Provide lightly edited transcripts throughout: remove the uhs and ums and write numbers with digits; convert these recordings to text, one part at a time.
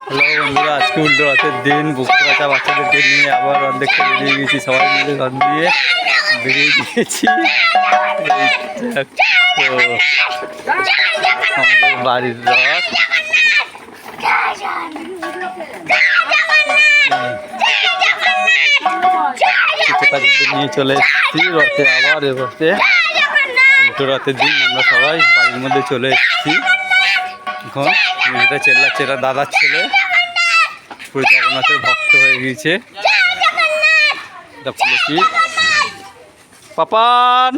Hello বন্ধুরা, আজকে উল্টো রাতের দিন বুকতে বাচ্চা বাচ্চাদেরকে নিয়ে আবার রথ দেখতে বেরিয়ে গেছি। সবাই মিলে রথ দিয়ে বেরিয়ে গিয়েছি। আমাদের বাড়ির রথ নিয়ে চলে এসেছি রথে। আবার এবারে উল্টো রাতের দিন আমরা সবাই বাড়ির মধ্যে চলে এসেছি। এখন মেয়েটা চেল্লাচ্ছে, এরা দাদার ছেলে, পুরো জগন্নাথের ভক্ত হয়ে গিয়েছে। পাপান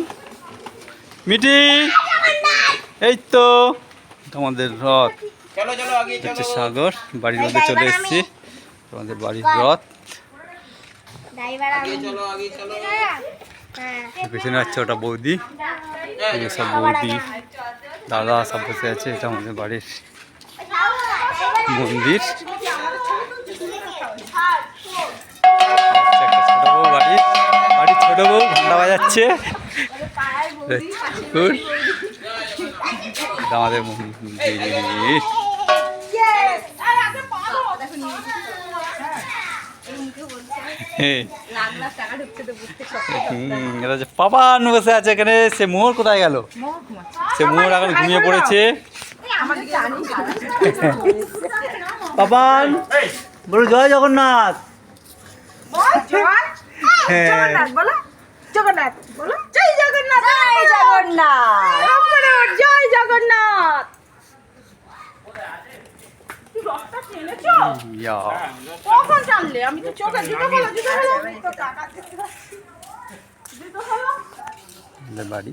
মিটি, এই তো আমাদের রথ হচ্ছে সাগর। বাড়ির মধ্যে চলে এসেছি, আমাদের বাড়ির রথ। পেছনে আছে ওটা বৌদি, সব বৌদি দাদা সব বসে আছে। এটা আমাদের বাড়ির মন্দির। ছোট বউ বাড়ির ছোট বউ ঘন্টা বাজাচ্ছে। আমাদের মন্দির পাপান বসে আছে এখানে। সে মোহর কোথায় গেল? সে মোহর এখন ঘুমিয়ে পড়েছে। পাপান বলো জয় জগন্নাথ। জগন্নাথ বলো, জয় জগন্নাথ, জয় জগন্নাথ, জয় জগন্নাথ। কখন টানলে? আমি তো চোখে বাড়ি